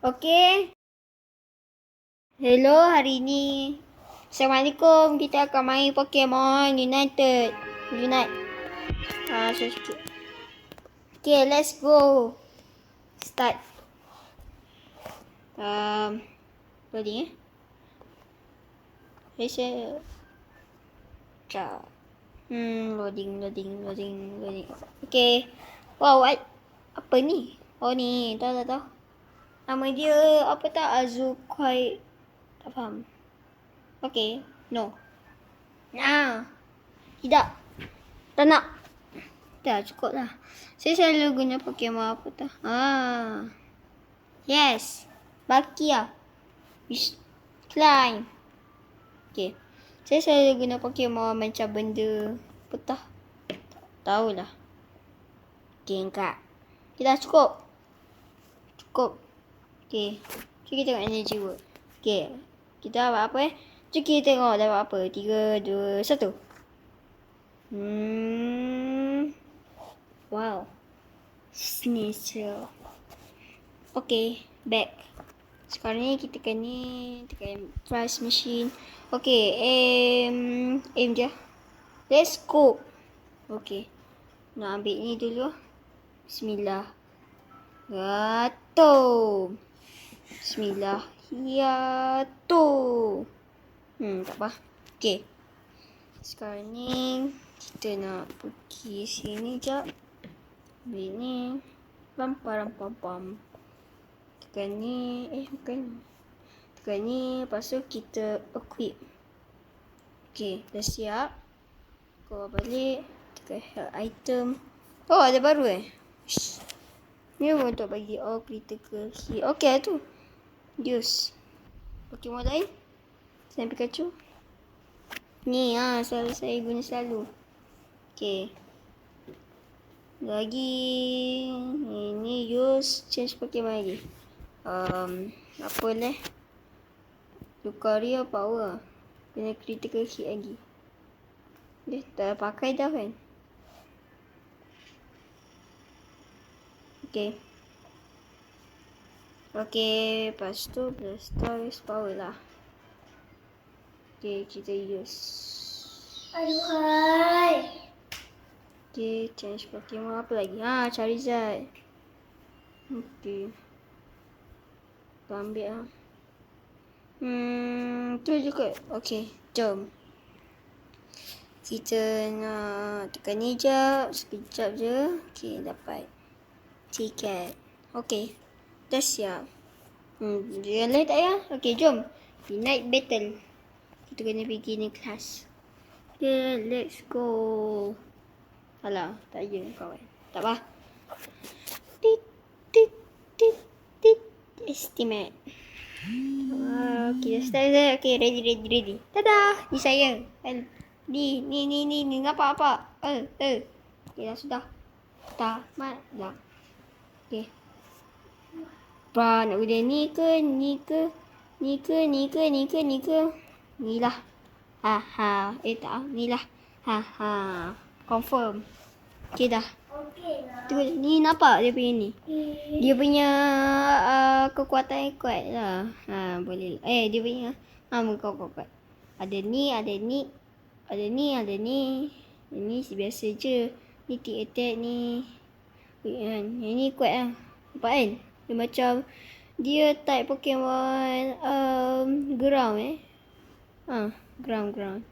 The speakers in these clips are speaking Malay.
Okey. Hello, hari ni. Assalamualaikum. Kita akan main Pokemon Unite. So sikit. Okay, let's go. Start. Loading Saya Sekejap. Loading. Okay. Wow, apa ni? Oh ni, tahu. Nama dia apa tak? Azukai. Tak faham. Okay, no. Tidak. Tak nak. Dah cukup lah. Saya selalu guna Pokemon apa tak? Yes. Bakia. Climb. Okay. Saya selalu guna Pokemon macam benda apa tak? Tahulah. Okay, Kak. Dah cukup. Okay. Jom kita tengok energy word. Okay. Kita dapat apa Jom kita tengok dapat apa. 3, 2, 1. Wow. Sneasel. Okay. Back. Sekarang ni kita tekan price machine. Okay. Aim je. Let's go. Okay. Nak ambil ni dulu. Bismillah. Gato. Bismillah. Ya tu. Tak apa. Okay. Sekarang ni kita nak pergi sini jap. Ambil ni. Pam. Tekan ni. Bukan. Tekan ni. Lepas tu kita equip. Okay. Dah siap. Keluar balik. Tekan health item. Oh, ada baru Ni untuk bagi all critical hit. Okay tu. Use. Pokemon lain. Selain Pikachu. Ni selalu saya guna selalu. Okay. Lagi. Ni use. Change Pokemon lagi. Apa lah. Lucario power. Kena critical hit lagi. Dia tak pakai dah kan. Okay. Okay, lepas tu Blastoise power lah. Okay, kita use. Aduhai. Okay, change Pokemon apa lagi? Charizard. Okay. Kita ambil lah. Tu juga. Okay, jom. Kita nak tekan ni sekejap je. Okay, dapat. Tiket. Okay. Dah siap. Yang lain tak payah. Okay, jom. Night battle. Kita kena pergi ni kelas. Okay, let's go. Alah, tak je kawan. Tak apa. Tit. Estimate. Okay, dah start. Okay, ready. Dadah. Ni saya. Ni. Apa? Okay, dah sudah. Tamat dah. Okay. Nak guna ni ke? Ni lah. Tak. Ni lah. Confirm. Okay dah. Tengok ni nampak dia punya ni. Dia punya kekuatan kuat lah. Boleh. Dia punya muka kuat. Ada ni. Ini biasa je. Ni tick attack ni. Yang ni kuat lah. Nampak kan? Dia macam dia type Pokemon ground ground.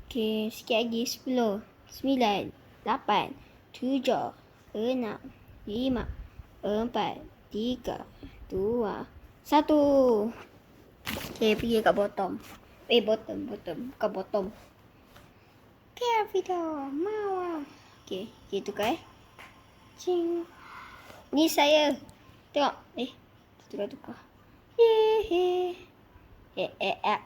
Okay, sikit lagi. 10, 9, 8, 7, 6, 5, 4, 3, 2, 1. Okay, pergi kat bottom. Bottom. Bukan bottom. Okay, Vida. Mau. Okay, tukar Cing. Ni saya. Tengok. Tukar. Yeay. Tukar.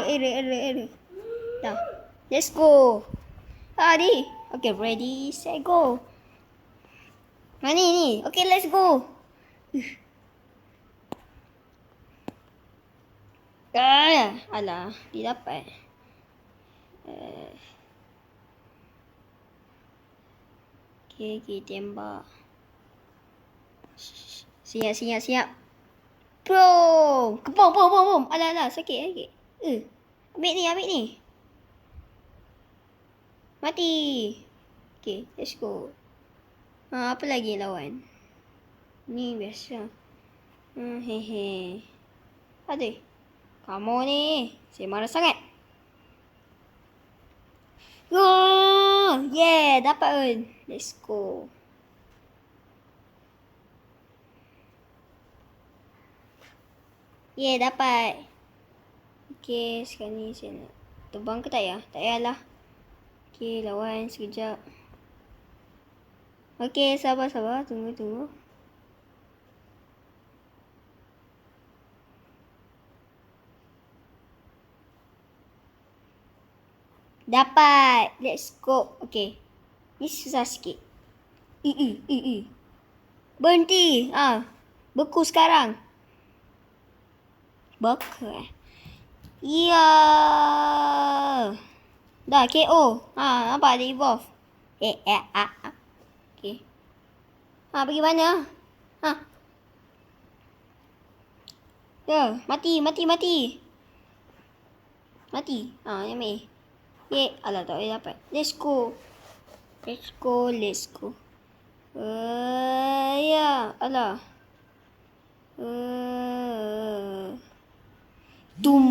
Error. Dah. Let's go. Ni. Okay, ready, set, go. Ni. Okay, let's go. Alah, dia dapat. Okay, tembak. Siap. Boom! Boom. Alah, sakit. Ambil ni. Mati. Okay, let's go. Apa lagi lawan? Ni biasa. Hehe. Aduh. Kamu ni. Saya marah sangat. Oh, yeah, dapat pun. Let's go. Yeah, dapat. Okay, sekarang ni saya nak terbang ke tak ya? Tak payahlah. Okay, lawan sekejap. Okay, sabar. Tunggu. Dapat. Let's go. Okay. Ni susah sikit. Berhenti. Beku sekarang. Beku Ya. Dah KO. Nampak dia evolve. Okay. Pergi mana? Ya, mati. Mati. Ambil. Alah, tak boleh dapat. Let's go. Ya, alah. Dum.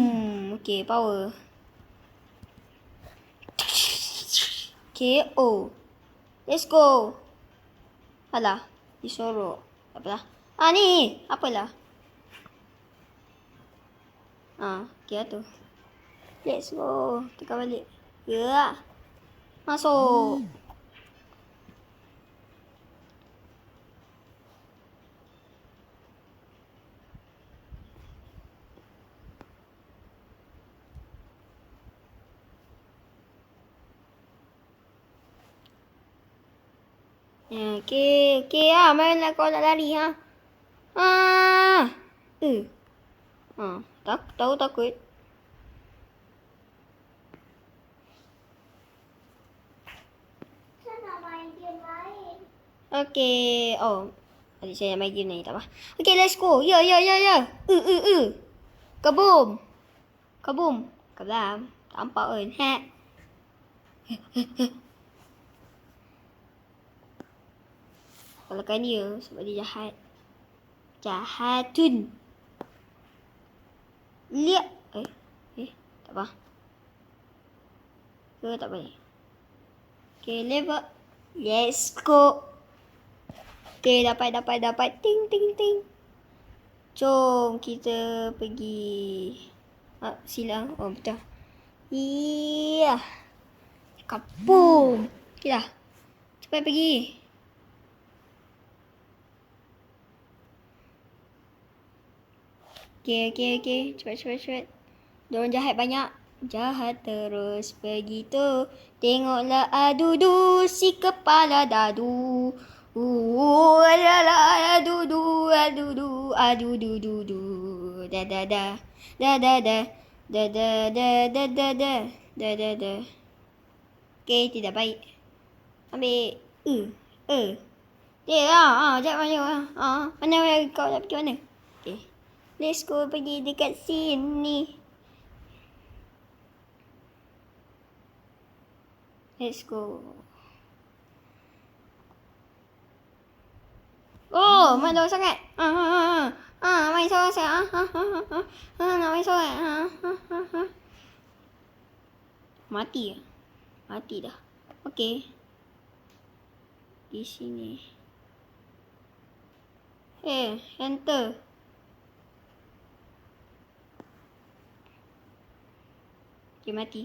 Okay, power. KO. Let's go. Alah, disorok. Tak apalah. Ni. Apalah. Okay tu. Let's go. Tekan balik. Ya. Masuk. Okay. Mana kau nak lari, takut. Saya nak main game lain. Okay. Tadi saya nak main game ni, tak apa. Okay, let's go. Ya. Kabum. Kablam. Tampak pun. Kalahkan dia sebab dia jahat. Jahatun. Lihat. Tak apa. Tak boleh. Okay, level. Let's go. Okay, dapat. Ting. Jom kita pergi. Silang. Betul. Iya. Kapung. Okay dah. Cepat pergi. Okay. Cepat. Diorang jahat banyak. Jahat terus begitu. Tengoklah adudu si kepala dadu. Adudu. Da. Okay, tidak baik. Ambil. Jangan mana kau nak pergi mana? Okay. Let's go pergi dekat sini. Let's go. Malu sangat. Main seorang saya. Nak main seorang. Mati dah. Okay. Di sini. Enter. Okay, mati.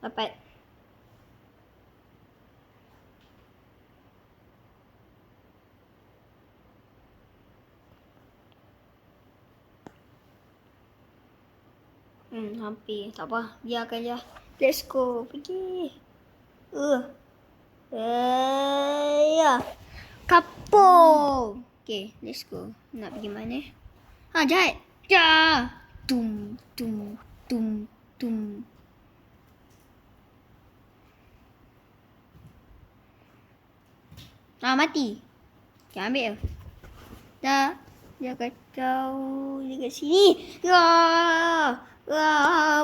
Dapat. Hampir. Tak apa. Biarkan je. Let's go. Pergi. Ya. Kapung. Okay, let's go. Nak pergi mana? Ha, jahat. Ja. Tum, tum, tum, tum. Ah, mati. Okay, ambil je. Dah. Dia kacau. Dia kat sini. Ya.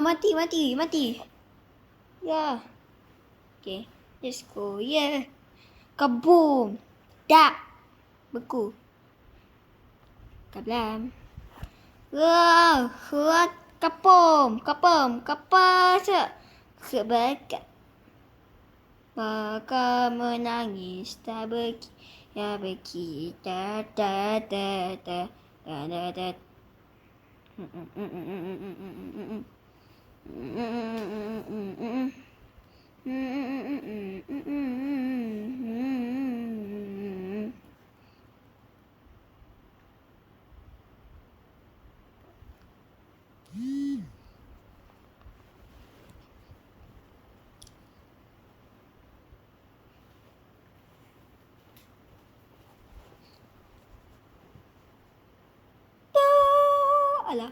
Mati, mati, mati. Ya. Okay, let's go. Yeah. Kaboom. Dak. Beku. Kablam. Wah, kapom, kapas. Sebakat. Maka menangis tak berki, ya berki, da da da da da da da. Alah.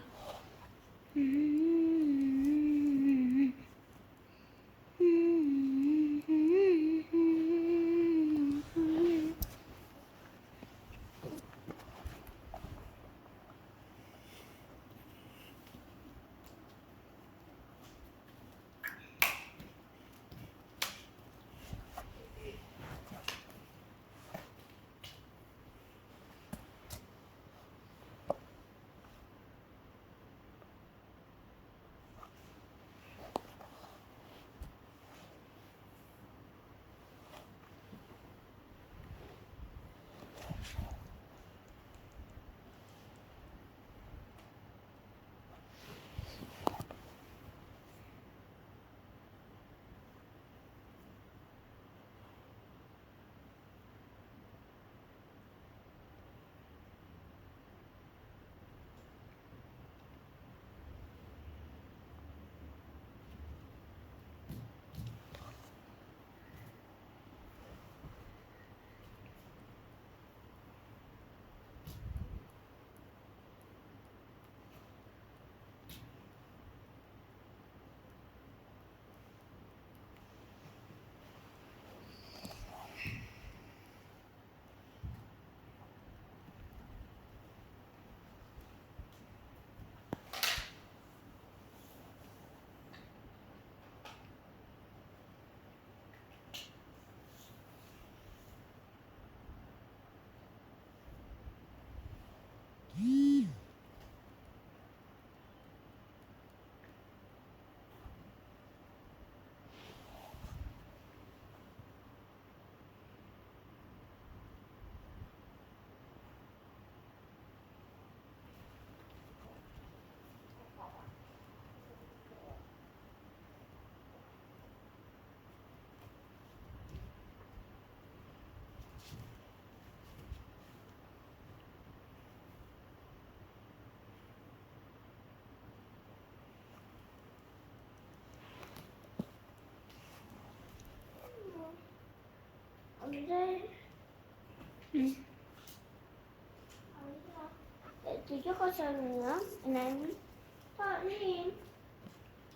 Tujuh kosong enam tak ni.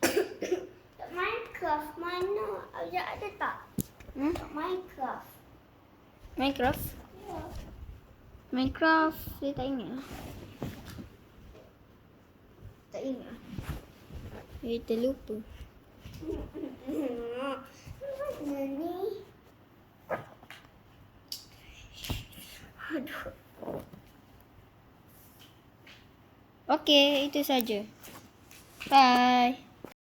Tak Minecraft mana? Ada tak? Tak Minecraft. Minecraft? Ya. Minecraft saya tak ingat. Tak ingat. Saya terlupa. Mana ni? Aduh. Okey, itu saja. Bye.